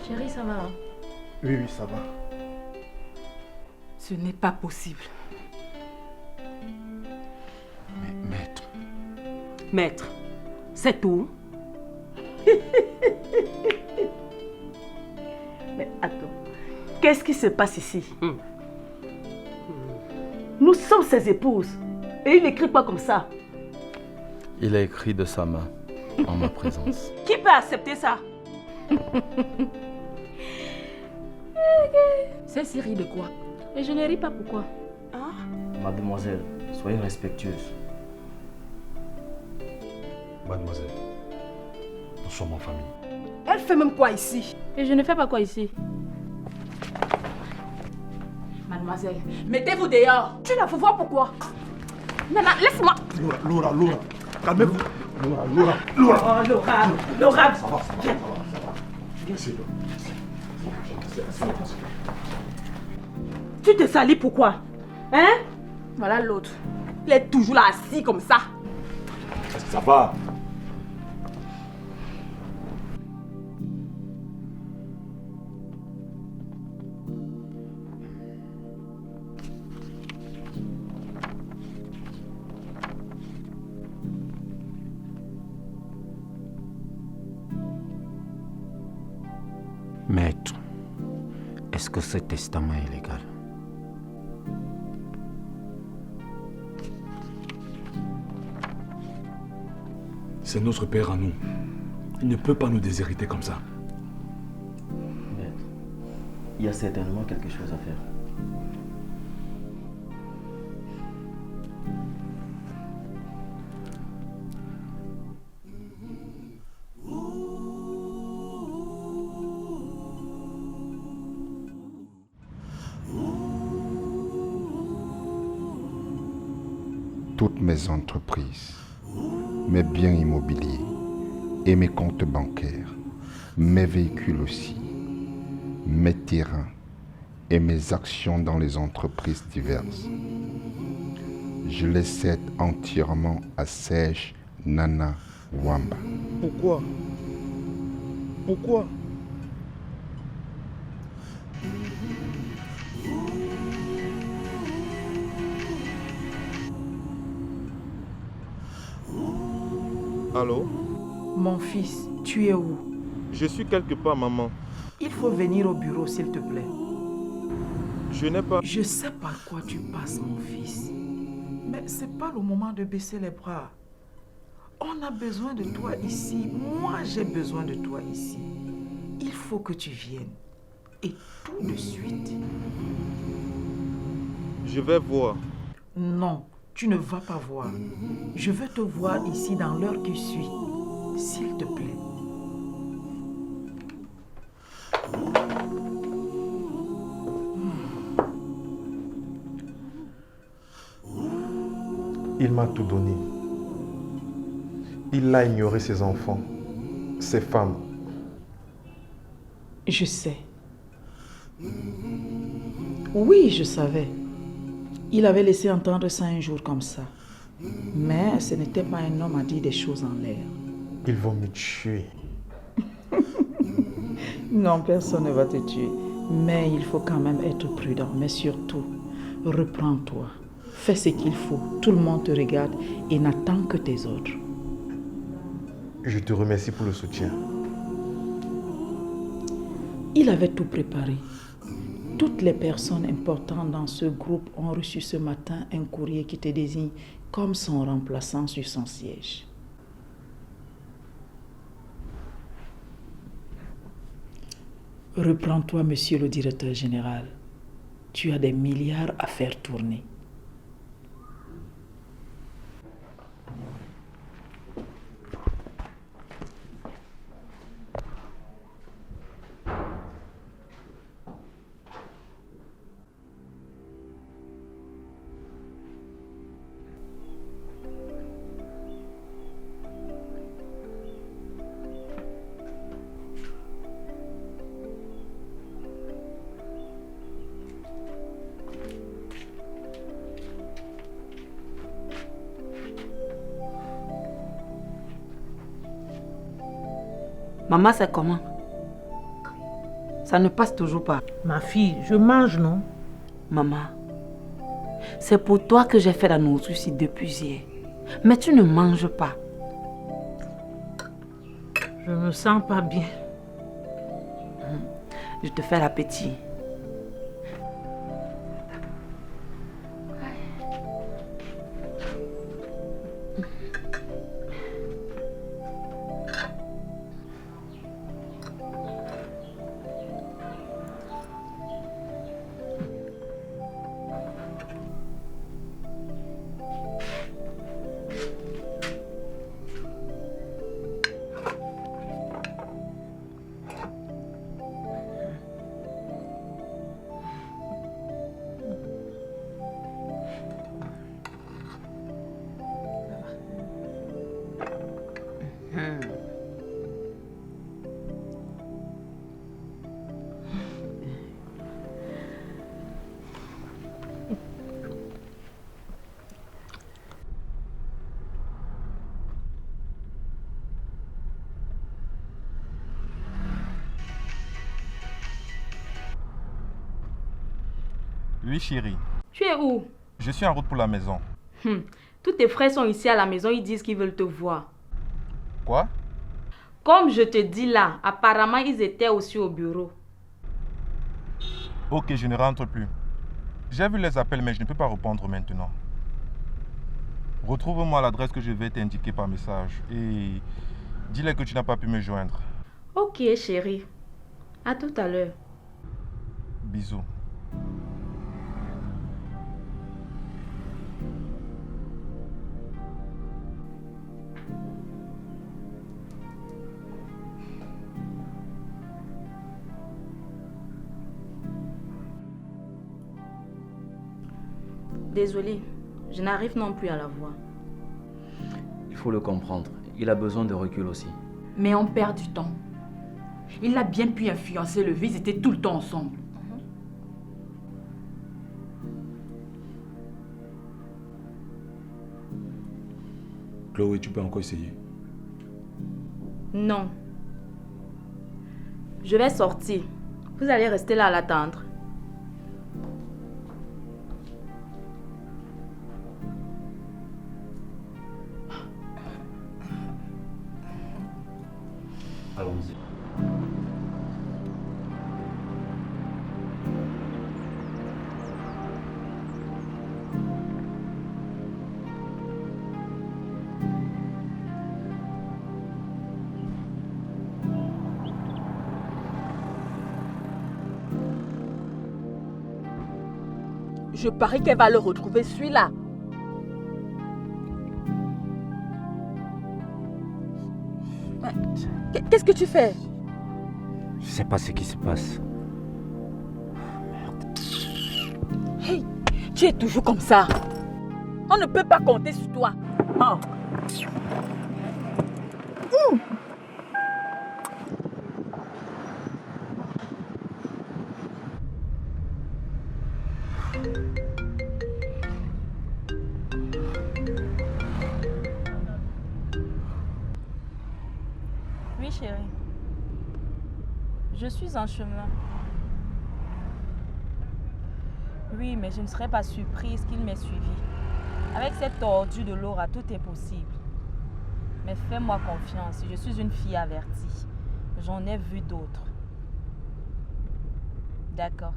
Chérie, ça va? Oui, ça va. Ce n'est pas possible. Mais maître... Maître, c'est tout? Mais attends, qu'est-ce qui se passe ici? Nous sommes ses épouses. Et il n'écrit pas comme ça. Il a écrit de sa main, en ma présence. Qui peut accepter ça? C'est Cyril de quoi? Et je ne ris pas pourquoi? Hein? Mademoiselle, soyez respectueuse. Mademoiselle, nous sommes en famille. Elle fait même quoi ici? Et je ne fais pas quoi ici? Mademoiselle, mettez-vous dehors. Tu la veux voir pourquoi? Nana, laisse-moi. Laura, calmez-vous. Laura. Oh, Laura, viens. Tu te salis pourquoi? Hein? Voilà l'autre. Il est toujours là assis comme ça. Est-ce que ça va? Maître, est-ce que ce testament est légal? C'est notre père à nous. Il ne peut pas nous déshériter comme ça. Maître, il y a certainement quelque chose à faire. Toutes mes entreprises, mes biens immobiliers et mes comptes bancaires, mes véhicules aussi, mes terrains et mes actions dans les entreprises diverses. Je les cède entièrement à Serge Nana Wamba. Pourquoi? Allô? Mon fils, tu es où? Je suis quelque part, maman. Il faut venir au bureau, s'il te plaît. Je n'ai pas... Je sais par quoi tu passes, mon fils. Mais c'est pas le moment de baisser les bras. On a besoin de toi ici. Moi, j'ai besoin de toi ici. Il faut que tu viennes. Et tout de suite. Je vais voir. Non, tu ne vas pas voir. Je veux te voir ici dans l'heure qui suit. S'il te plaît. Il m'a tout donné. Il a ignoré ses enfants, ses femmes. Je sais. Oui, je savais. Il avait laissé entendre ça un jour comme ça. Mais ce n'était pas un homme à dire des choses en l'air. Ils vont me tuer. Non, personne ne va te tuer. Mais il faut quand même être prudent. Mais surtout, reprends-toi. Fais ce qu'il faut. Tout le monde te regarde et n'attend que tes ordres. Je te remercie pour le soutien. Il avait tout préparé. Toutes les personnes importantes dans ce groupe ont reçu ce matin un courrier qui te désigne comme son remplaçant sur son siège. Reprends-toi, monsieur le directeur général. Tu as des milliards à faire tourner. Maman, c'est comment? Ça ne passe toujours pas. Ma fille, je mange, non? Maman, c'est pour toi que j'ai fait la nourriture ici depuis hier. Mais tu ne manges pas. Je me sens pas bien. Je te fais l'appétit. Oui, chérie. Tu es où? Je suis en route pour la maison. Tous tes frères sont ici à la maison, ils disent qu'ils veulent te voir. Quoi? Comme je te dis là, apparemment ils étaient aussi au bureau. Ok, je ne rentre plus. J'ai vu les appels, mais je ne peux pas répondre maintenant. Retrouve-moi l'adresse que je vais t'indiquer par message et dis-leur que tu n'as pas pu me joindre. Ok, chérie. À tout à l'heure. Bisous. Désolée, je n'arrive non plus à la voir. Il faut le comprendre. Il a besoin de recul aussi. Mais on perd du temps. Il a bien pu influencer le vice, ils étaient tout le temps ensemble. Chloé, tu peux encore essayer. Non. Je vais sortir. Vous allez rester là à l'attendre. Allons-y. Je parie qu'elle va le retrouver, celui-là. Qu'est-ce que tu fais? Je sais pas ce qui se passe. Hey, tu es toujours comme ça. On ne peut pas compter sur toi. Oh. Oui, chérie. Je suis en chemin. Oui, mais je ne serais pas surprise qu'il m'ait suivi. Avec cette tordue de Laura, tout est possible. Mais fais-moi confiance, je suis une fille avertie. J'en ai vu d'autres. D'accord.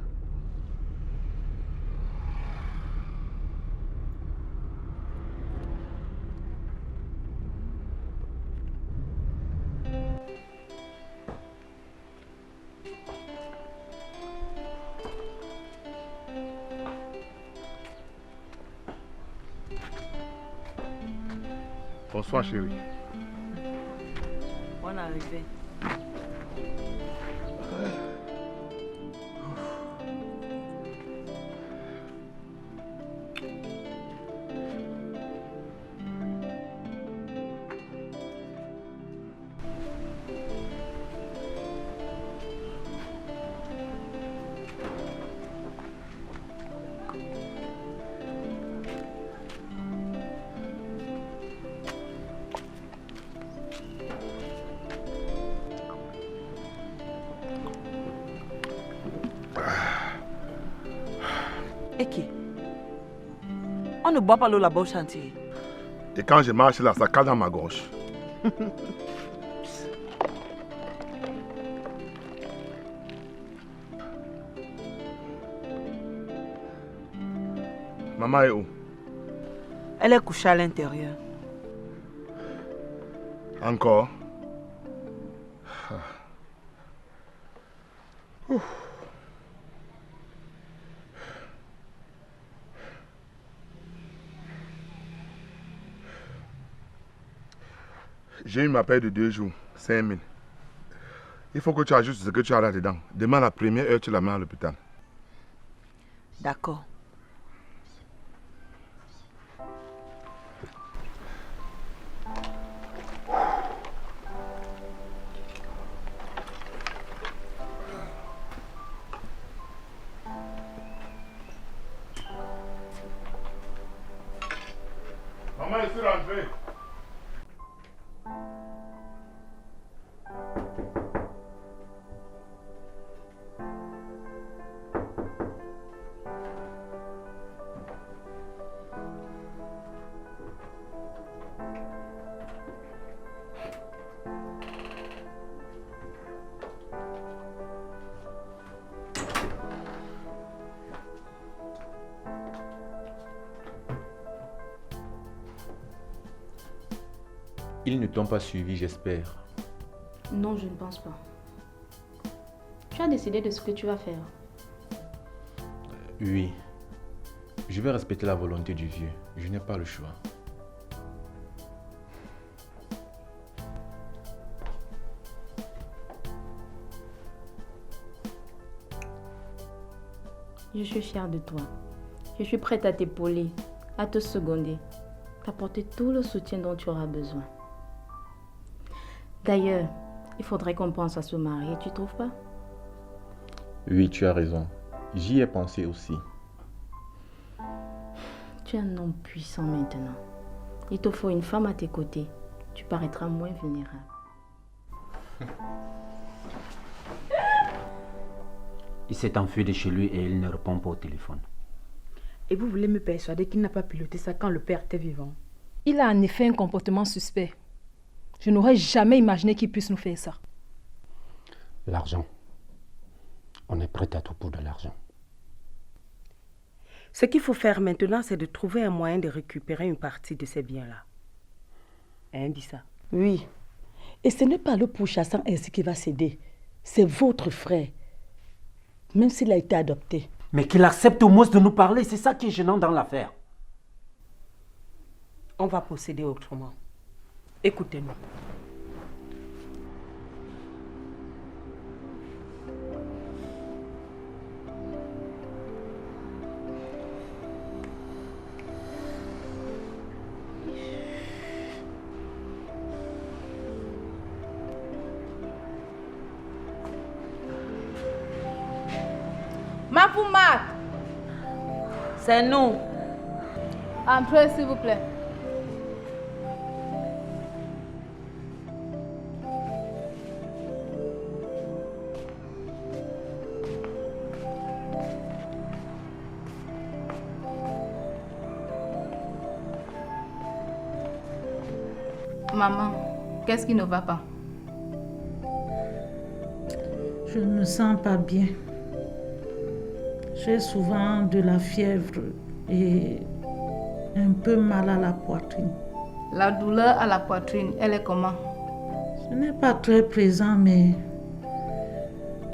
Bonsoir, chérie. Bonne arrivée. Et qui? On ne boit pas l'eau là-bas au chantier. Et quand je marche là, ça cale dans ma gorge. Maman est où? Elle est couchée à l'intérieur. Encore? J'ai eu ma paie de 2 jours, 5 000. Il faut que tu ajustes ce que tu as là-dedans. Demain, à la première heure, tu la mets à l'hôpital. D'accord. Maman, je suis rentrée. Ils ne t'ont pas suivi, j'espère. Non, je ne pense pas. Tu as décidé de ce que tu vas faire. Oui. Je vais respecter la volonté du vieux. Je n'ai pas le choix. Je suis fière de toi. Je suis prête à t'épauler, à te seconder, t'apporter tout le soutien dont tu auras besoin. D'ailleurs, il faudrait qu'on pense à se marier, tu trouves pas? Oui, tu as raison. J'y ai pensé aussi. Tu es un homme puissant maintenant. Il te faut une femme à tes côtés. Tu paraîtras moins vulnérable. Il s'est enfui de chez lui et il ne répond pas au téléphone. Et vous voulez me persuader qu'il n'a pas piloté ça quand le père était vivant? Il a en effet un comportement suspect. Je n'aurais jamais imaginé qu'il puisse nous faire ça. L'argent. On est prêt à tout pour de l'argent. Ce qu'il faut faire maintenant, c'est de trouver un moyen de récupérer une partie de ces biens-là. Hein, dis ça. Oui. Et ce n'est pas le pourchassant ainsi qui va céder. C'est votre frère. Même s'il a été adopté. Mais qu'il accepte au moins de nous parler, c'est ça qui est gênant dans l'affaire. On va procéder autrement. Écoutez-nous. Mapoumat! C'est nous. Entrez, s'il vous plaît. Maman, qu'est-ce qui ne va pas? Je ne me sens pas bien. J'ai souvent de la fièvre et un peu mal à la poitrine. La douleur à la poitrine, elle est comment? Ce n'est pas très présent, mais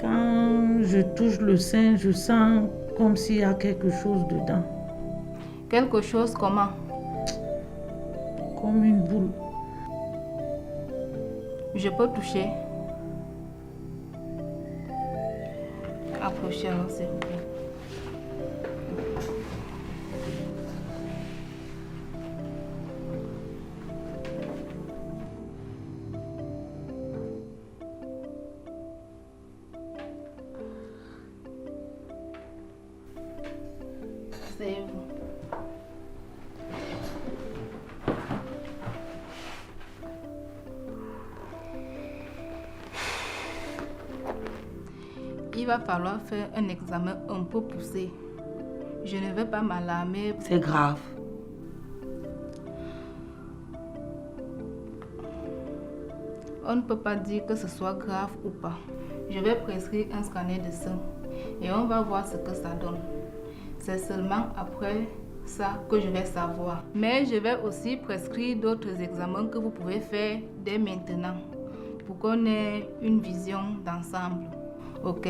quand je touche le sein, je sens comme s'il y a quelque chose dedans. Quelque chose comment? Comme une boule. Je peux toucher? Approchez alors, s'il vous plaît. Asseyez-vous. Il va falloir faire un examen un peu poussé. Je ne veux pas m'alarmer. C'est grave. On ne peut pas dire que ce soit grave ou pas. Je vais prescrire un scanner de sang et on va voir ce que ça donne. C'est seulement après ça que je vais savoir. Mais je vais aussi prescrire d'autres examens que vous pouvez faire dès maintenant pour qu'on ait une vision d'ensemble. Ok?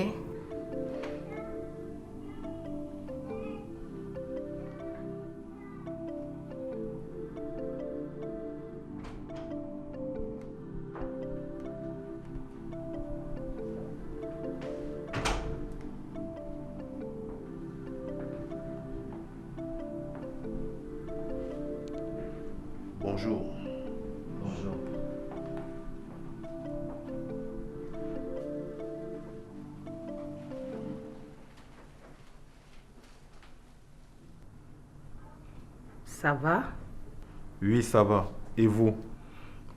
Bonjour. Bonjour. Ça va? Oui, ça va. Et vous?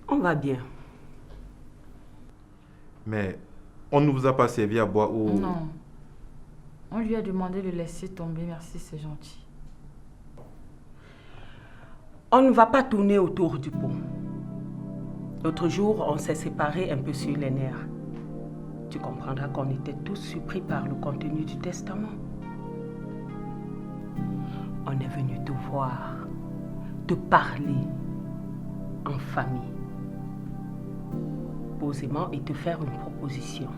On va bien. Mais on ne vous a pas servi à boire ou... Non. On lui a demandé de laisser tomber, merci, c'est gentil. On ne va pas tourner autour du pot. L'autre jour, on s'est séparés un peu sur les nerfs. Tu comprendras qu'on était tous surpris par le contenu du testament. On est venu te voir, te parler en famille, posément et te faire une proposition.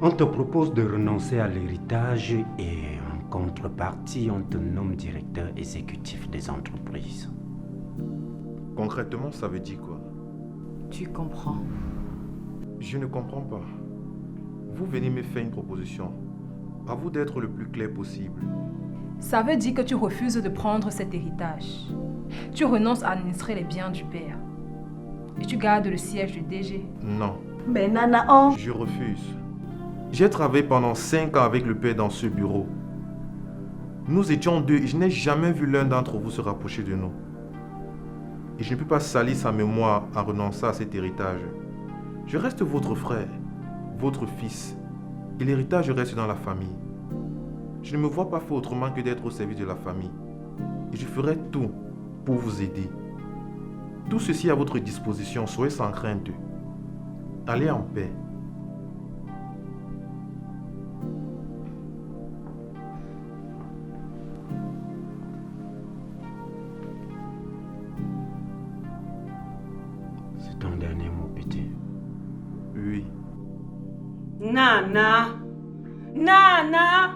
On te propose de renoncer à l'héritage et en contrepartie, on te nomme directeur exécutif des entreprises. Concrètement, ça veut dire quoi? Tu comprends? Je ne comprends pas. Vous venez me faire une proposition. À vous d'être le plus clair possible. Ça veut dire que tu refuses de prendre cet héritage. Tu renonces à administrer les biens du père. Et tu gardes le siège du DG. Non. Mais Nana, oh. Je refuse. J'ai travaillé pendant 5 ans avec le père dans ce bureau. Nous étions deux et je n'ai jamais vu l'un d'entre vous se rapprocher de nous. Et je ne peux pas salir sa mémoire en renonçant à cet héritage. Je reste votre frère, votre fils. Et l'héritage reste dans la famille. Je ne me vois pas faire autrement que d'être au service de la famille. Et je ferai tout pour vous aider. Tout ceci est à votre disposition, soyez sans crainte. Allez en paix. C'est ton dernier mot, petit. Oui. Nana! Nana!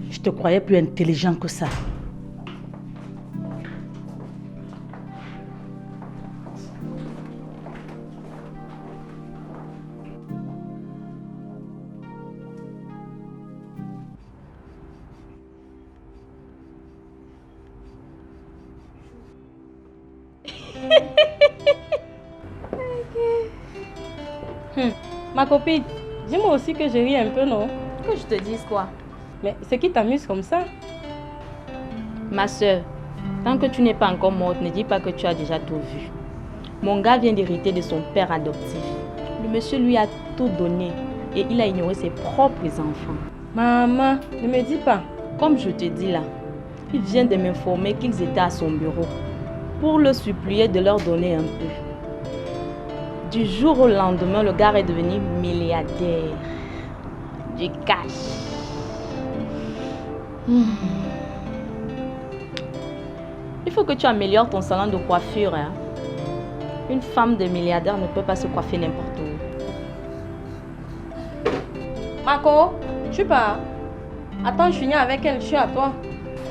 Je te croyais plus intelligent que ça. Ma copine, dis-moi aussi que je ris un peu, non? Que je te dise quoi? Mais ce qui t'amuse comme ça? Ma soeur, tant que tu n'es pas encore morte, ne dis pas que tu as déjà tout vu. Mon gars vient d'hériter de son père adoptif. Le monsieur lui a tout donné et il a ignoré ses propres enfants. Maman, ne me dis pas. Comme je te dis là, il vient de m'informer qu'ils étaient à son bureau pour le supplier de leur donner un peu. Du jour au lendemain, le gars est devenu milliardaire. Du cash. Il faut que tu améliores ton salon de coiffure. Hein? Une femme de milliardaire ne peut pas se coiffer n'importe où. Marco, tu pars. Attends, je finis avec elle, je suis à toi.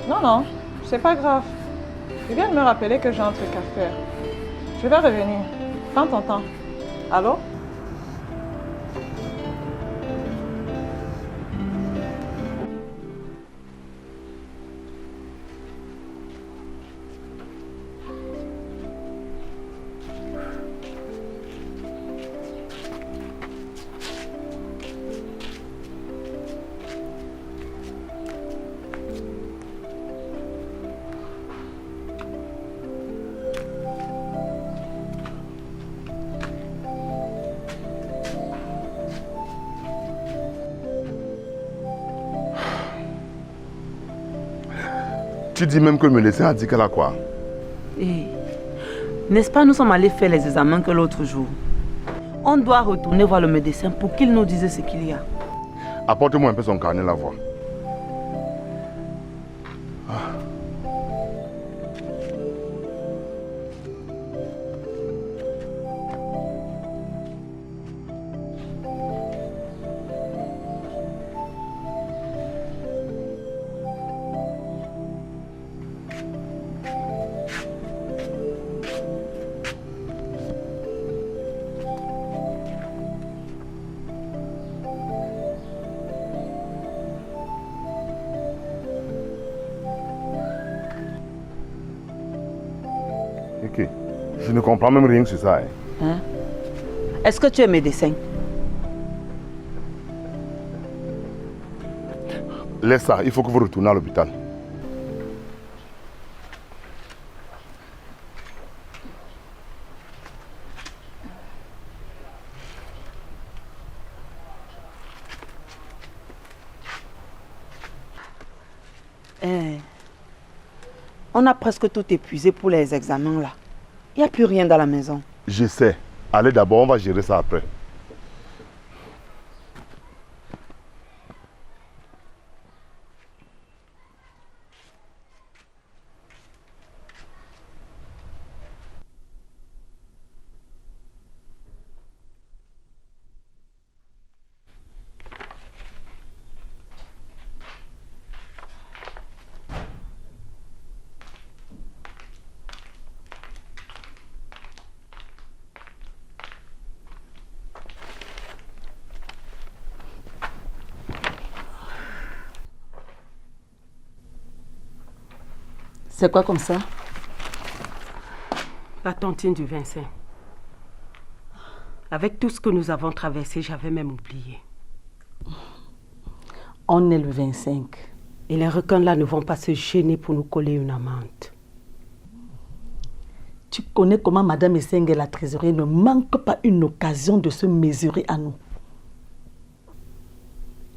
Non, non, c'est pas grave. Il vient de me rappeler que j'ai un truc à faire. Je vais revenir. Prends ton temps. Allô? Tu dis même que le médecin a dit qu'elle a quoi? Eh, n'est-ce pas, nous sommes allés faire les examens que l'autre jour. On doit retourner voir le médecin pour qu'il nous dise ce qu'il y a. Apporte-moi un peu son carnet, la voix. Ok. Je ne comprends même rien sur ça. Hein? Est-ce que tu es médecin? Laisse ça, il faut que vous retourniez à l'hôpital. On a presque tout épuisé pour les examens là. Il n'y a plus rien dans la maison. Je sais. Allez d'abord, on va gérer ça après. C'est quoi comme ça? La tontine du 25. Avec tout ce que nous avons traversé, j'avais même oublié. On est le 25. Et les requins là ne vont pas se gêner pour nous coller une amende. Tu connais comment Madame Esseng et la trésorerie ne manquent pas une occasion de se mesurer à nous.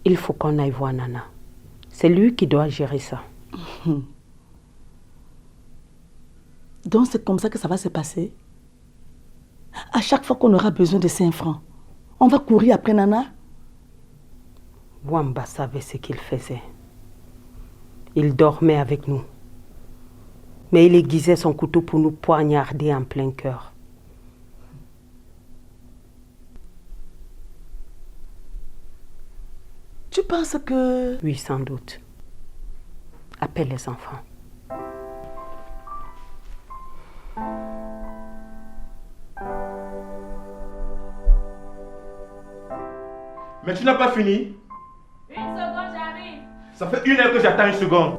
Il faut qu'on aille voir Nana. C'est lui qui doit gérer ça. Donc c'est comme ça que ça va se passer? À chaque fois qu'on aura besoin de 5 francs, on va courir après Nana? Wamba savait ce qu'il faisait. Il dormait avec nous. Mais il aiguisait son couteau pour nous poignarder en plein cœur. Tu penses que... Oui, sans doute. Appelle les enfants. Mais tu n'as pas fini? Une seconde, j'arrive. Ça fait 1 heure que j'attends 1 seconde.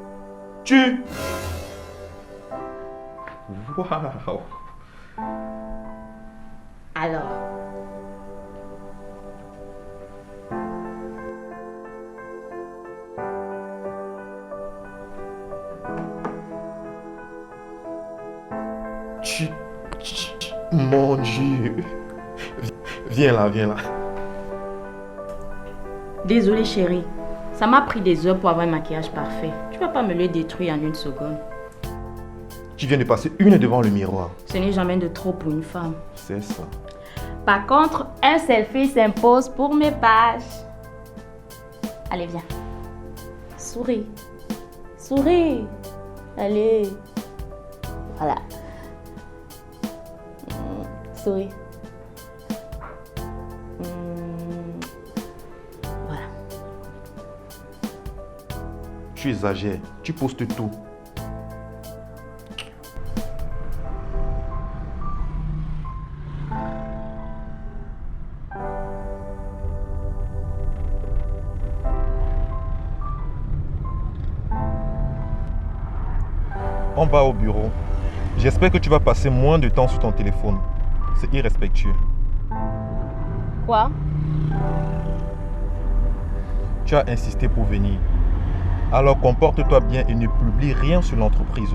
Tu... Waouh. Alors? Mon Dieu. Viens là, viens là. Désolée chérie, ça m'a pris des heures pour avoir un maquillage parfait. Tu vas pas me le détruire en 1 seconde. Tu viens de passer 1 heure devant le miroir. Ce n'est jamais de trop pour une femme. C'est ça. Par contre, un selfie s'impose pour mes pages. Allez, viens. Souris. Souris. Allez. Voilà. Souris. Voilà. Tu exagères. Tu postes tout. On va au bureau. J'espère que tu vas passer moins de temps sur ton téléphone. C'est irrespectueux. Quoi? Tu as insisté pour venir. Alors comporte-toi bien et ne publie rien sur l'entreprise.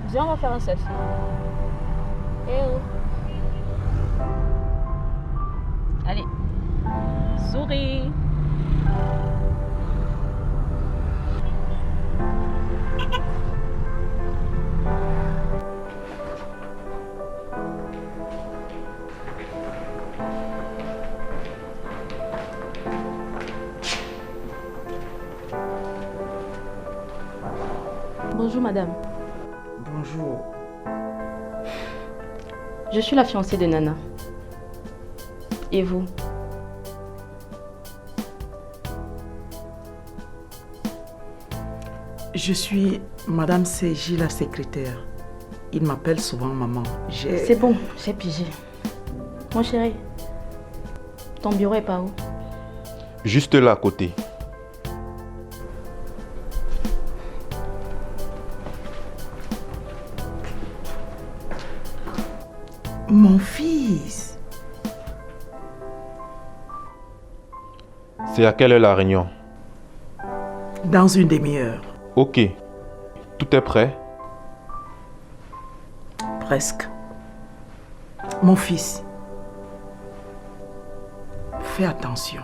Viens, on va faire un selfie. Eh oh. Bonjour madame. Bonjour. Je suis la fiancée de Nana. Et vous? Je suis Madame Seji, la secrétaire. Il m'appelle souvent maman. C'est bon, j'ai pigé. Mon chéri, ton bureau est par où? Juste là à côté. Mon fils. C'est à quelle heure la réunion? Dans une demi-heure. Ok. Tout est prêt? Presque. Mon fils. Fais attention.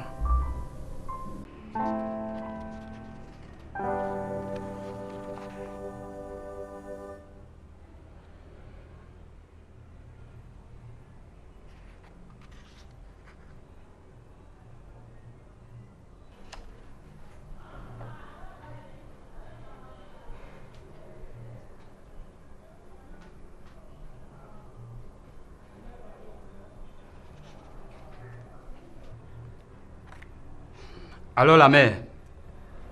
Alors la mère,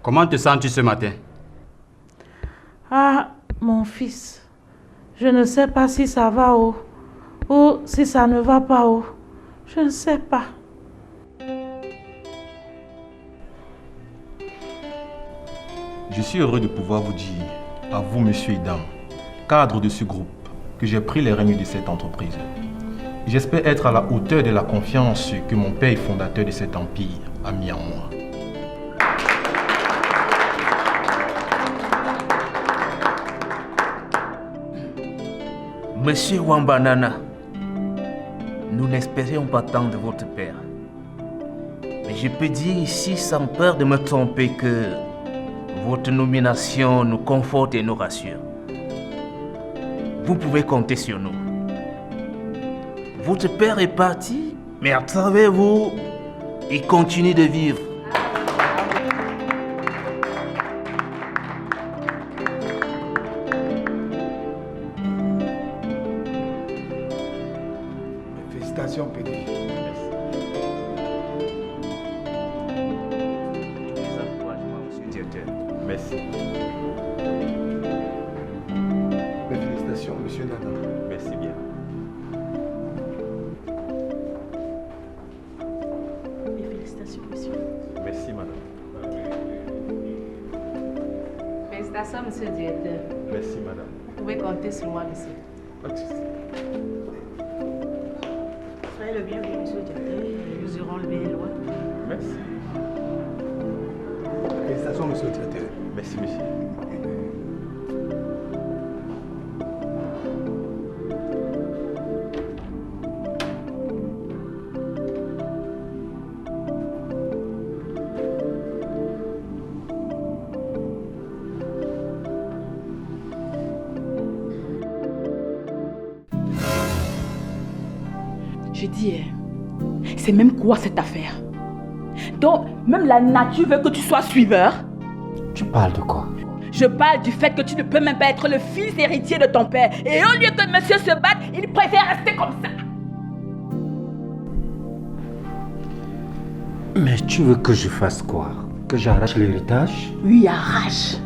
comment te sens-tu ce matin? Ah, mon fils, je ne sais pas si ça va ou si ça ne va pas. Je ne sais pas. Je suis heureux de pouvoir vous dire, à vous, monsieur et dame, cadre de ce groupe, que j'ai pris les rênes de cette entreprise. J'espère être à la hauteur de la confiance que mon père et fondateur de cet empire a mis en moi. Monsieur Wambanana, nous n'espérions pas tant de votre père. Mais je peux dire ici, sans peur de me tromper, que votre nomination nous conforte et nous rassure. Vous pouvez compter sur nous. Votre père est parti, mais à travers vous, il continue de vivre. Félicitations, Pédri. Merci. Mes félicitations, monsieur Nana. Merci bien. Mes félicitations, monsieur. Merci, madame. Félicitations, monsieur le directeur. Merci, madame. Vous pouvez compter sur moi, monsieur. Soyez le bienvenu, monsieur le directeur. Nous irons le bien loin. Merci. Félicitations, monsieur le directeur. Merci, monsieur. Je dis, c'est même quoi cette affaire? Donc, même la nature veut que tu sois suiveur? Tu parles de quoi? Je parle du fait que tu ne peux même pas être le fils héritier de ton père. Et au lieu que monsieur se batte, il préfère rester comme ça. Mais tu veux que je fasse quoi? Que j'arrache l'héritage? Oui, arrache.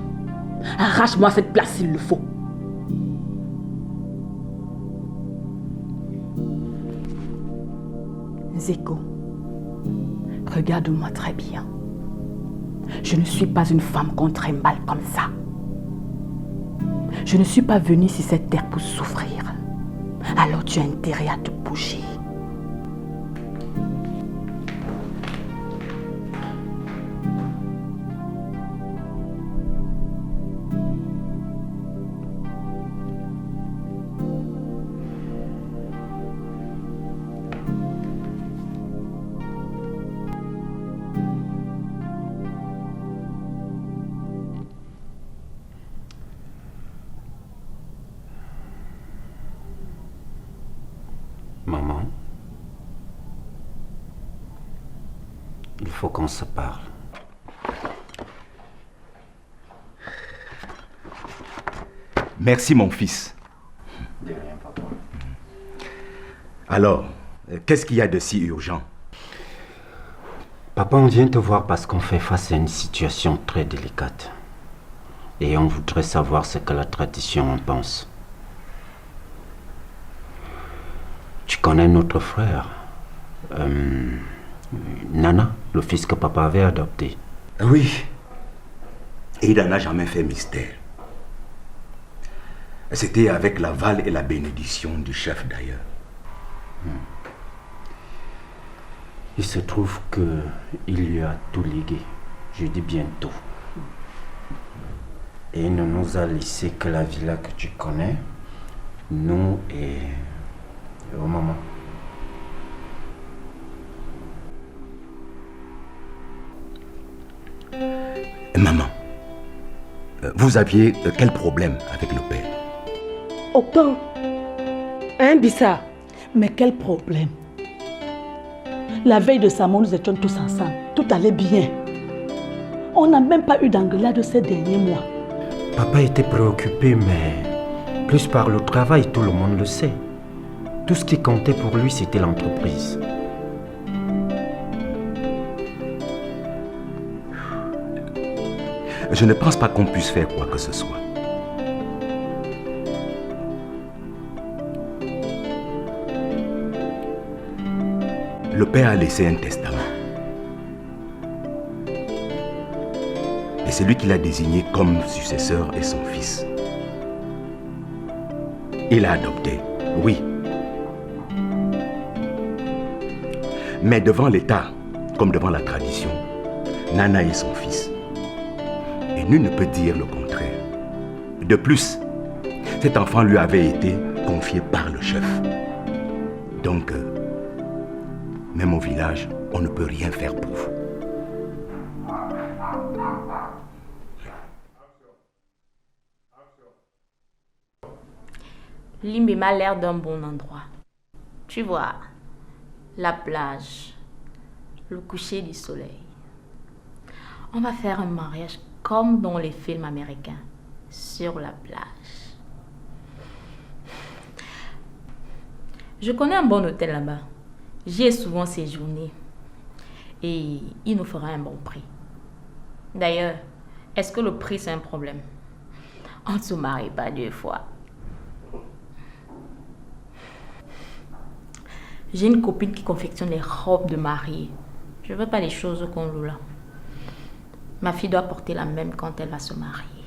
Arrache-moi cette place s'il le faut. Zeko, regarde-moi très bien. Je ne suis pas une femme qu'on trimballe comme ça. Je ne suis pas venue sur cette terre pour souffrir. Alors tu as intérêt à te bouger. Maman, il faut qu'on se parle. Merci, mon fils. De rien, papa. Alors, qu'est-ce qu'il y a de si urgent? Papa, on vient te voir parce qu'on fait face à une situation très délicate. Et on voudrait savoir ce que la tradition en pense. Tu connais notre frère, Nana, le fils que papa avait adopté. Oui. Et il n'en a jamais fait mystère. C'était avec l'aval et la bénédiction du chef d'ailleurs. Il se trouve qu'il lui a tout légué. Je dis bien tout. Et il ne nous a laissé que la villa que tu connais, nous et maman. Maman, vous aviez quel problème avec le père? Aucun. Hein, Bissa? Mais quel problème? La veille de sa mort, nous étions tous ensemble. Tout allait bien. On n'a même pas eu d'engueulade ces derniers mois. Papa était préoccupé, mais plus par le travail, tout le monde le sait. Tout ce qui comptait pour lui, c'était l'entreprise. Je ne pense pas qu'on puisse faire quoi que ce soit. Le père a laissé un testament. Et c'est lui qui l'a désigné comme successeur et son fils. Il l'a adopté, oui. Mais devant l'État, comme devant la tradition, Nana est son fils. Et nul ne peut dire le contraire. De plus, cet enfant lui avait été confié par le chef. Donc, même au village, on ne peut rien faire pour vous. Limbe m'a l'air d'un bon endroit. Tu vois, la plage, le coucher du soleil. On va faire un mariage comme dans les films américains, sur la plage. Je connais un bon hôtel là-bas. J'y ai souvent séjourné. Et il nous fera un bon prix. D'ailleurs, est-ce que le prix c'est un problème? On ne se marie pas 2 fois. J'ai une copine qui confectionne les robes de mariée. Je ne veux pas les choses qu'on loue là. Ma fille doit porter la même quand elle va se marier.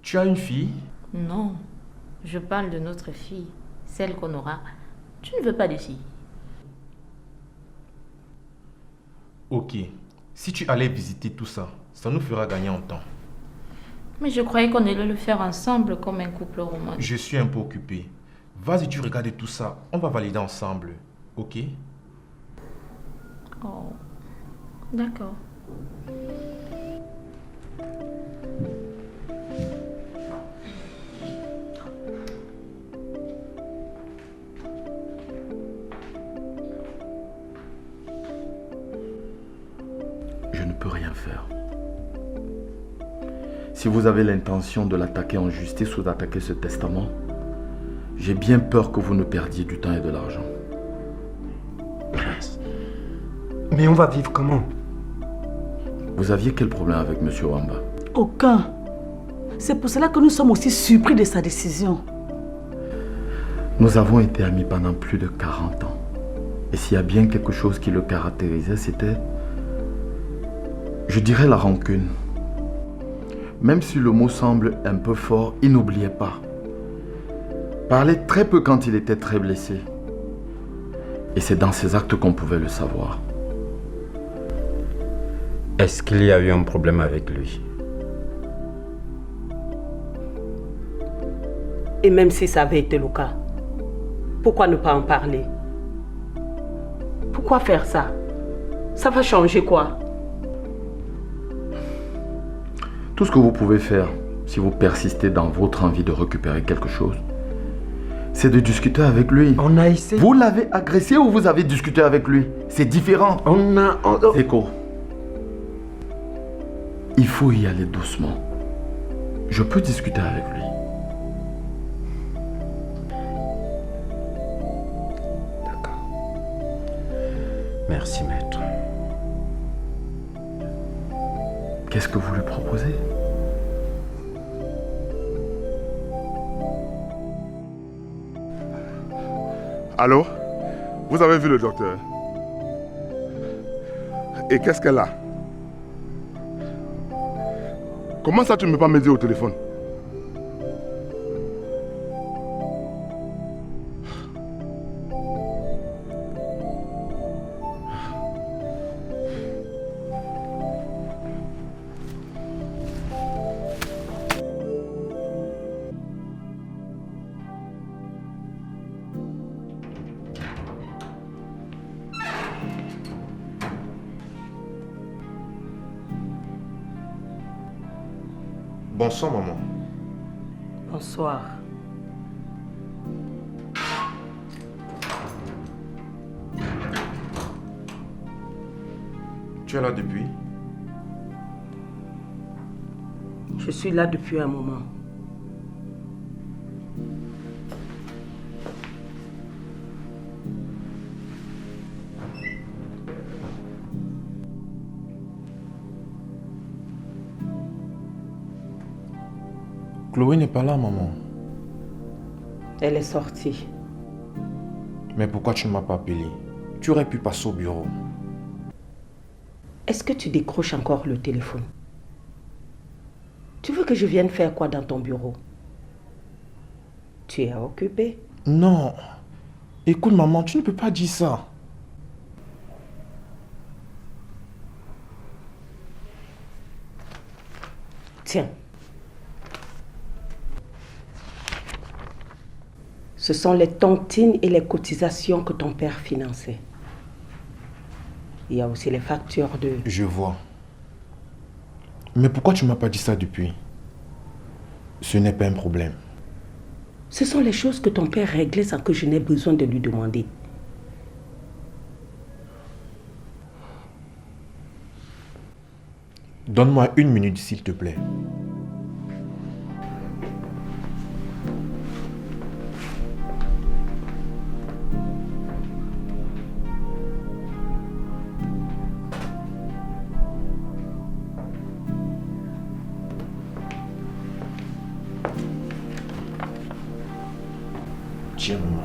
Tu as une fille? Non, je parle de notre fille, celle qu'on aura. Tu ne veux pas de fille? Ok. Si tu allais visiter tout ça, ça nous fera gagner en temps. Mais je croyais qu'on allait le faire ensemble comme un couple romantique. Je suis un peu occupé. Vas-y, tu regardes tout ça. On va valider ensemble. Ok? Oh, d'accord. Je ne peux rien faire. Si vous avez l'intention de l'attaquer en justice ou d'attaquer ce testament, j'ai bien peur que vous ne perdiez du temps et de l'argent. Mais on va vivre comment? Vous aviez quel problème avec M. Wamba? Aucun. C'est pour cela que nous sommes aussi surpris de sa décision. Nous avons été amis pendant plus de 40 ans. Et s'il y a bien quelque chose qui le caractérisait, c'était, je dirais, la rancune. Même si le mot semble un peu fort, il n'oubliait pas. Parlait très peu quand il était très blessé. Et c'est dans ses actes qu'on pouvait le savoir. Est-ce qu'il y a eu un problème avec lui? Et même si ça avait été le cas, pourquoi ne pas en parler? Pourquoi faire ça? Ça va changer quoi? Tout ce que vous pouvez faire, si vous persistez dans votre envie de récupérer quelque chose, c'est de discuter avec lui. On a essayé. Vous l'avez agressé ou vous avez discuté avec lui? C'est différent. Eko, il faut y aller doucement. je peux discuter avec lui. Merci, maître. Qu'est-ce que vous lui proposez? Allô? Vous avez vu le docteur? Et qu'est-ce qu'elle a? Comment ça tu ne peux pas me dire au téléphone? Bonsoir, maman. Bonsoir. Tu es là depuis? Je suis là depuis un moment. Chloé n'est pas là, maman. Elle est sortie. Mais pourquoi tu ne m'as pas appelé? Tu aurais pu passer au bureau. Est-ce que tu décroches encore le téléphone? Tu veux que je vienne faire quoi dans ton bureau? Tu es occupé? Non. Écoute, maman, tu ne peux pas dire ça. Tiens. Ce sont les tontines et les cotisations que ton père finançait. Il y a aussi les factures de... Je vois. Mais pourquoi tu ne m'as pas dit ça depuis? Ce n'est pas un problème. Ce sont les choses que ton père réglait sans que je n'ai besoin de lui demander. Donne-moi 1 minute, s'il te plaît. Tiens, maman.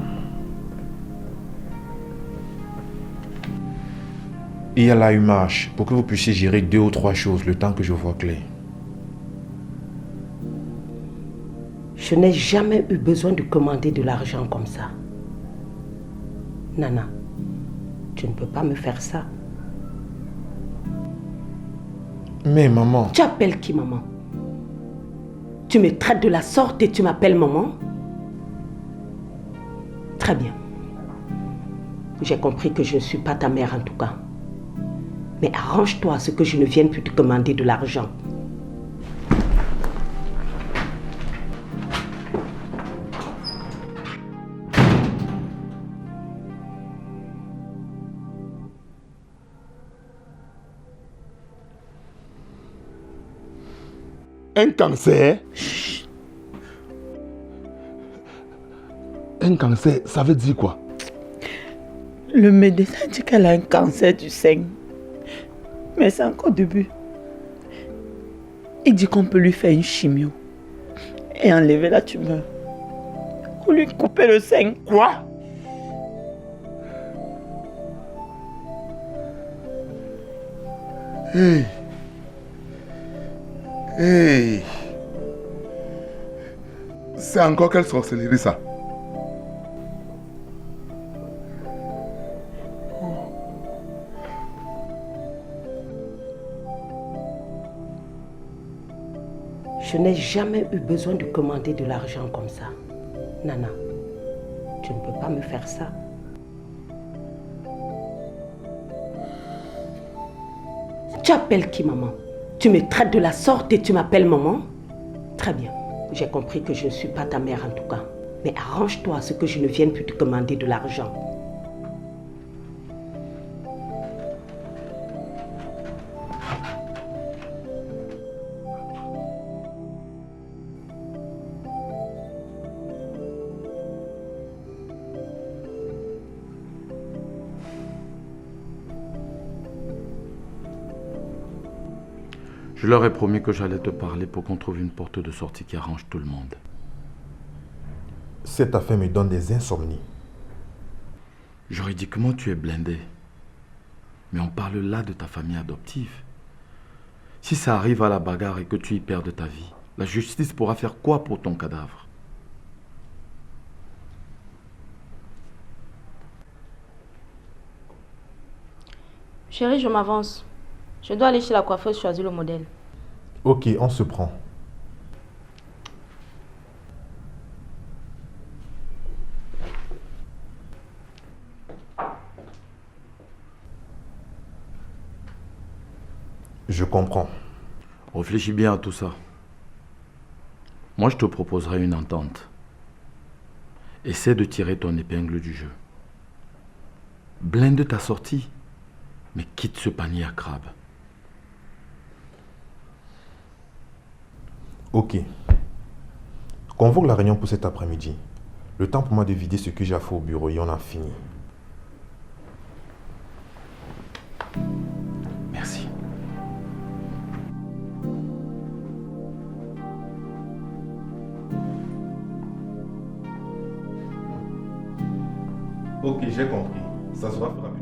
Il y a là une marche pour que vous puissiez gérer 2 ou 3 choses le temps que je vois clair. Je n'ai jamais eu besoin de commander de l'argent comme ça. Nana, tu ne peux pas me faire ça. Mais maman... Tu appelles qui maman? Tu me traites de la sorte et tu m'appelles maman? Très bien. J'ai compris que je ne suis pas ta mère en tout cas. Mais arrange-toi à ce que je ne vienne plus te commander de l'argent. Un cancer? Chut. Un cancer, ça veut dire quoi? Le médecin dit qu'elle a un cancer du sein. Mais c'est encore début. Il dit qu'on peut lui faire une chimio et enlever la tumeur. Ou lui couper le sein. Quoi? Hey! Hey! C'est encore quelle sorcellerie ça? Je n'ai jamais eu besoin de commander de l'argent comme ça. Nana, tu ne peux pas me faire ça. Tu appelles qui maman? Tu me traites de la sorte et tu m'appelles maman? Très bien. J'ai compris que je ne suis pas ta mère en tout cas. Mais arrange-toi à ce que je ne vienne plus te commander de l'argent. Je leur ai promis que j'allais te parler pour qu'on trouve une porte de sortie qui arrange tout le monde. Cette affaire me donne des insomnies. Juridiquement, tu es blindé. Mais on parle là de ta famille adoptive. Si ça arrive à la bagarre et que tu y perdes ta vie, la justice pourra faire quoi pour ton cadavre? Chérie, je m'avance. Je dois aller chez la coiffeuse choisir le modèle. Ok, on se prend. Je comprends. Réfléchis bien à tout ça. Moi, je te proposerai une entente. Essaie de tirer ton épingle du jeu. Blinde ta sortie, mais quitte ce panier à crabes. Ok. Convoque la réunion pour cet après-midi. Le temps pour moi de vider ce que j'ai à faire au bureau et on a fini. Merci. Ok, j'ai compris. Ça sera fait rapidement.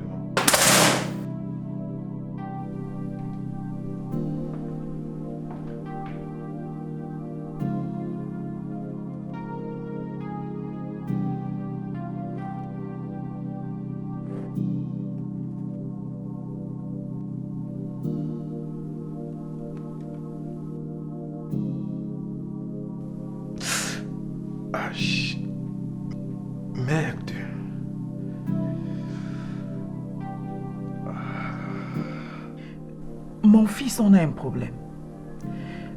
Merde. Mon fils, on a un problème.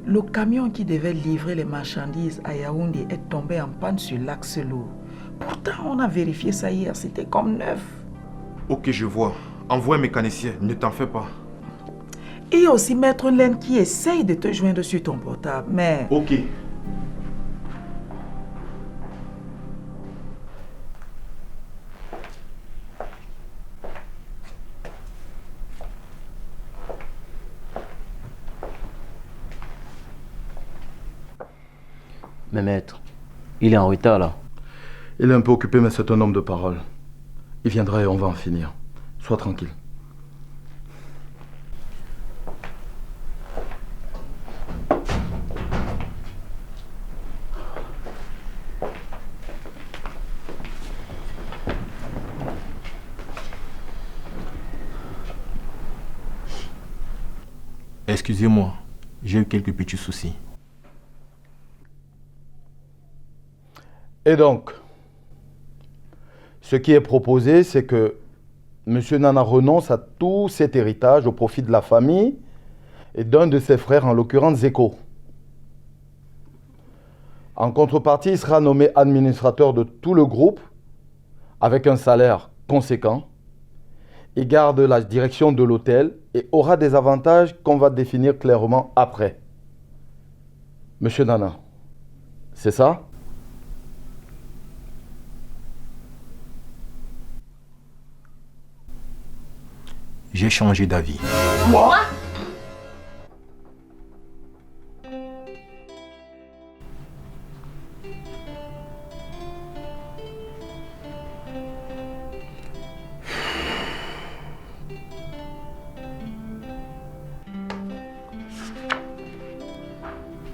Le camion qui devait livrer les marchandises à Yaoundé est tombé en panne sur l'axe lourd. Pourtant, on a vérifié ça hier, c'était comme neuf. Ok, je vois. Envoie un mécanicien, ne t'en fais pas. Et il y a aussi Maître Laine qui essaye de te joindre sur ton portable, mais... Ok. Mais maître, il est en retard là. Il est un peu occupé, mais c'est un homme de parole. Il viendra et on va en finir. Sois tranquille. Excusez-moi, j'ai eu quelques petits soucis. Et donc, ce qui est proposé, c'est que M. Nana renonce à tout cet héritage au profit de la famille et d'un de ses frères, en l'occurrence Zeko. En contrepartie, il sera nommé administrateur de tout le groupe avec un salaire conséquent. Il garde la direction de l'hôtel et aura des avantages qu'on va définir clairement après. Monsieur Nana, c'est ça? J'ai changé d'avis. Quoi?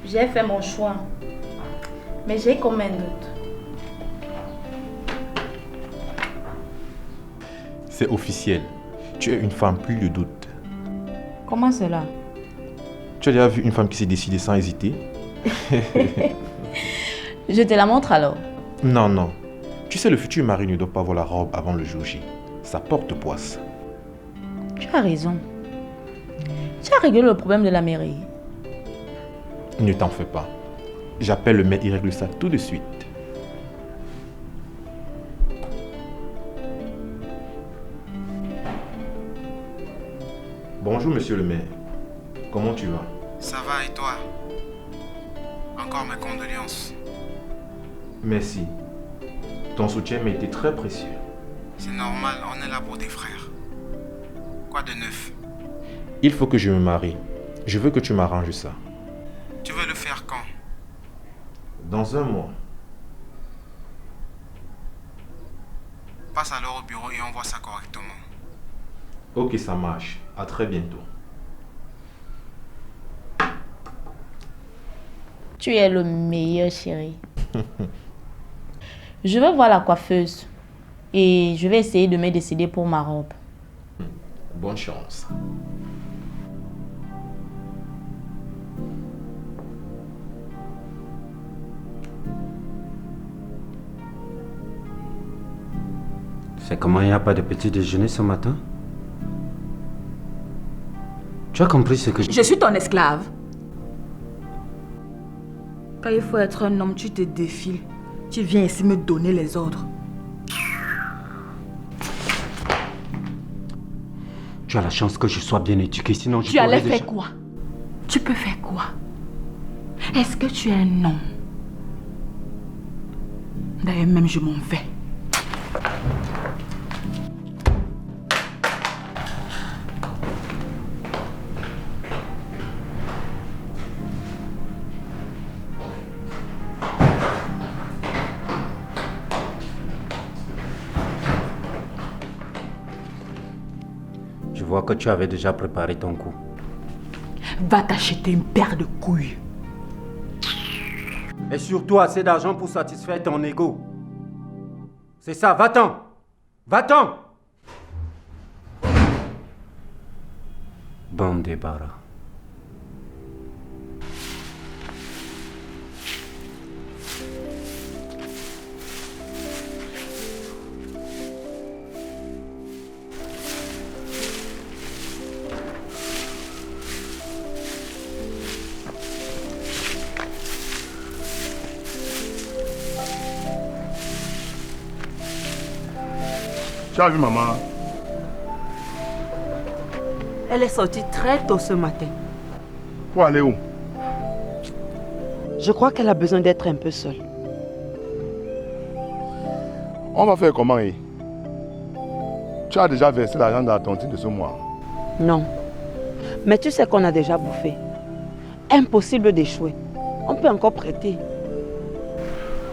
J'ai fait mon choix, mais j'ai comme un doute. C'est officiel. Tu es une femme, plus de doute. Comment cela? Tu as déjà vu une femme qui s'est décidée sans hésiter? Je te la montre alors. Non, non. Tu sais, le futur mari ne doit pas voir la robe avant le jour J. Ça porte poisse. Tu as raison. Tu as réglé le problème de la mairie. Ne t'en fais pas. J'appelle le maire, il règle ça tout de suite. Bonjour, monsieur le maire. Comment tu vas? Ça va et toi? Encore mes condoléances. Merci. Ton soutien m'a été très précieux. C'est normal, on est là pour des frères. Quoi de neuf? Il faut que je me marie. Je veux que tu m'arranges ça. Tu veux le faire quand? Dans un mois. Passe alors au bureau et on voit ça correctement. Ok, ça marche. À très bientôt. Tu es le meilleur, chéri. Je vais voir la coiffeuse et je vais essayer de me décider pour ma robe. Bonne chance. C'est comment il n'y a pas de petit déjeuner ce matin? Tu as compris ce que Je suis ton esclave. Quand il faut être un homme, tu te défiles. Tu viens ici me donner les ordres. Tu as la chance que je sois bien éduqué, sinon je Tu allais t'aurais faire quoi? Tu peux faire quoi? Est-ce que tu es un homme? D'ailleurs, même je m'en vais. Je vois que tu avais déjà préparé ton coup. Va t'acheter une paire de couilles. Et surtout assez d'argent pour satisfaire ton ego. C'est ça, va-t'en! Va-t'en! Bon débarras. Tu as vu maman? Elle est sortie très tôt ce matin. Pour aller où? Je crois qu'elle a besoin d'être un peu seule. On va faire comment? Tu as déjà versé l'argent dans la tontine de ce mois? Non. Mais tu sais qu'on a déjà bouffé. Impossible d'échouer. On peut encore prêter.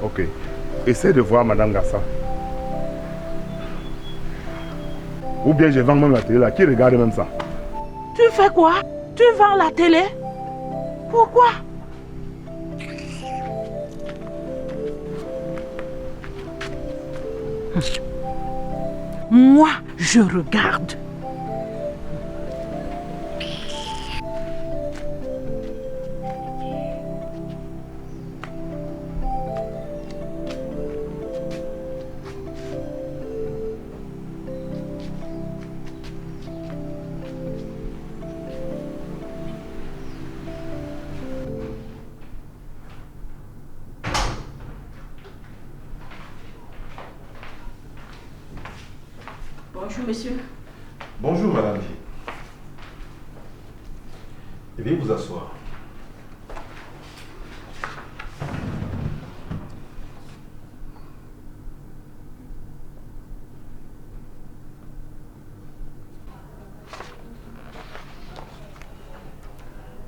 Ok. Essaie de voir Madame Garça. Ou bien je vends même la télé là. Qui regarde même ça? Tu fais quoi? Tu vends la télé? Pourquoi? Moi, je regarde. Bonjour, monsieur. Bonjour, madame. Veuillez vous asseoir.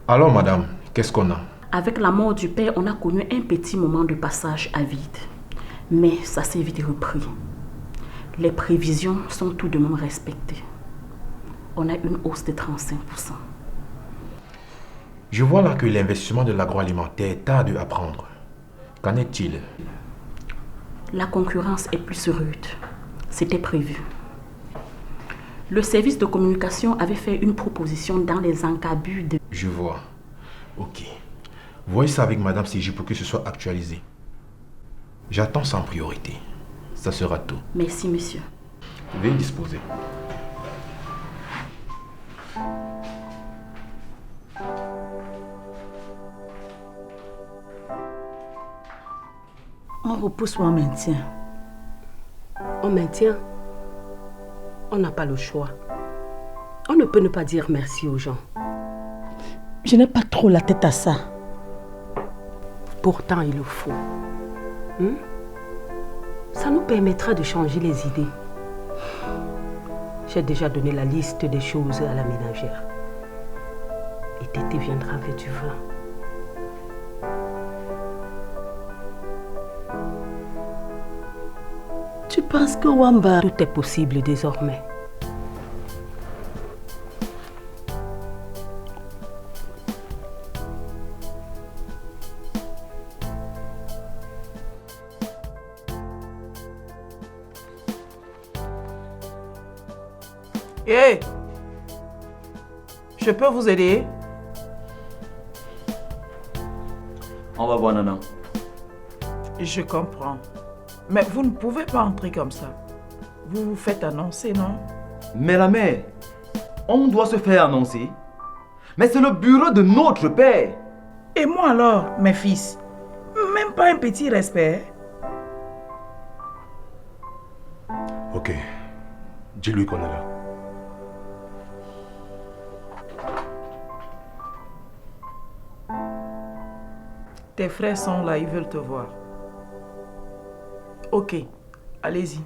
Alors, madame, qu'est-ce qu'on a? Avec la mort du père, on a connu un petit moment de passage à vide. Mais ça s'est vite repris. Les prévisions sont tout de même respectées. On a une hausse de 35%. Je vois là que l'investissement de l'agroalimentaire tarde à prendre. Qu'en est-il? La concurrence est plus rude. C'était prévu. Le service de communication avait fait une proposition dans les encabus de... Je vois. Ok. Voyez ça avec madame CJ pour que ce soit actualisé. J'attends ça en priorité. Ça sera tout. Merci, monsieur. Veuillez disposer. On repousse ou on maintient? On maintient. On n'a pas le choix. On ne peut ne pas dire merci aux gens. Je n'ai pas trop la tête à ça. Pourtant, il le faut. Ça nous permettra de changer les idées. J'ai déjà donné la liste des choses à la ménagère. et Tété viendra avec du vin. Tu penses que Wamba, tout est possible désormais? Hé! Je peux vous aider? On va voir Nana. Je comprends. Mais vous ne pouvez pas entrer comme ça. Vous vous faites annoncer, non? Mais la mère, on doit se faire annoncer. Mais c'est le bureau de notre père. Et moi alors, mes fils? Même pas un petit respect? Ok. Dis-lui qu'on est là. Tes frères sont là, ils veulent te voir. Ok, allez-y.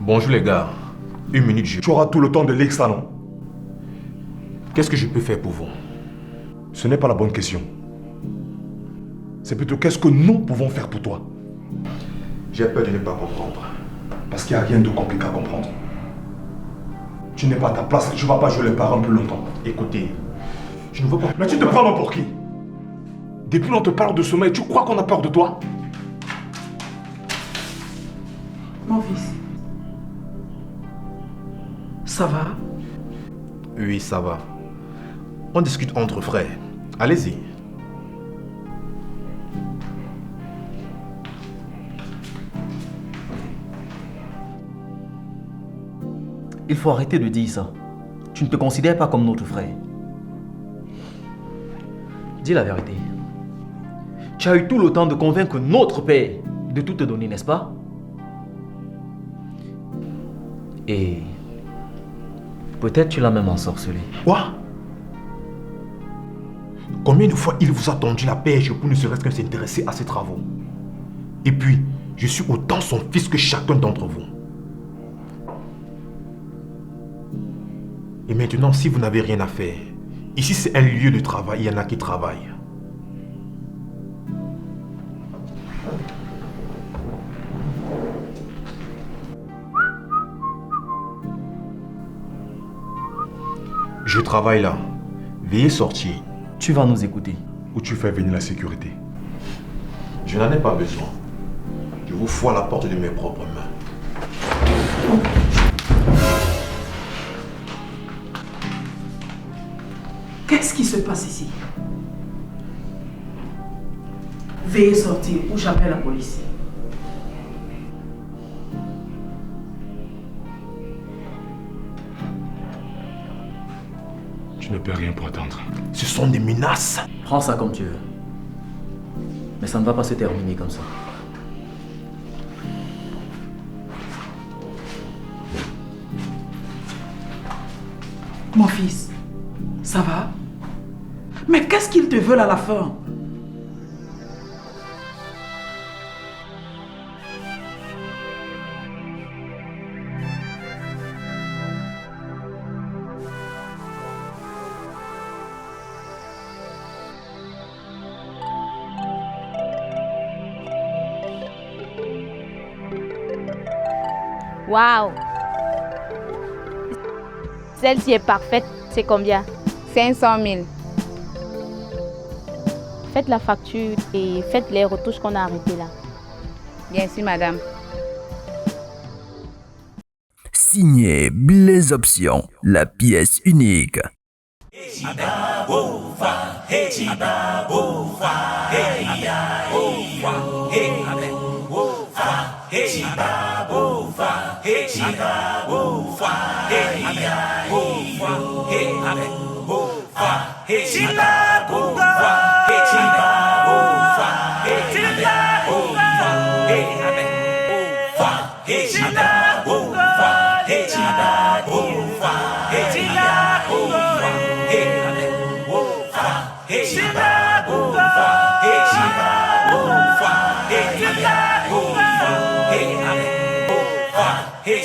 Bonjour les gars. Une minute, Tu auras tout le temps de l'extra, non? Qu'est-ce que je peux faire pour vous? Ce n'est pas la bonne question. C'est plutôt qu'est-ce que nous pouvons faire pour toi? J'ai peur de ne pas comprendre. Parce qu'il n'y a rien de compliqué à comprendre. Tu n'es pas à ta place, tu ne vas pas jouer les parents plus longtemps. Écoutez, je ne veux pas... Mais tu te prends pour qui? Depuis on te parle de sommeil, tu crois qu'on a peur de toi? Mon fils, ça va? Oui, ça va. On discute entre frères. Allez-y. Il faut arrêter de dire ça. Tu ne te considères pas comme notre frère. Dis la vérité. Tu as eu tout le temps de convaincre notre père de tout te donner, n'est-ce pas? Et peut-être tu l'as même ensorcelé. Quoi? Combien de fois il vous a tendu la perche pour ne serait-ce que s'intéresser à ses travaux? Et puis, je suis autant son fils que chacun d'entre vous. Et maintenant, si vous n'avez rien à faire, ici c'est un lieu de travail, il y en a qui travaillent. Je travaille là. Veuillez sortir. Tu vas nous écouter. Ou tu fais venir la sécurité. Je n'en ai pas besoin. Je vous fous à la porte de mes propres mains. Qu'est-ce qui se passe ici? Veuillez sortir ou j'appelle la police. Tu ne peux rien pour attendre. Ce sont des menaces. Prends ça comme tu veux. Mais ça ne va pas se terminer comme ça. Mon fils, ça va? Mais qu'est-ce qu'ils te veulent à la fin? Waouh! Celle-ci est parfaite. C'est combien? 500 000. Faites la facture et faites les retouches qu'on a arrêtées là. Bien sûr, madame. Signé Blaise Option, la pièce unique. Chila Hey,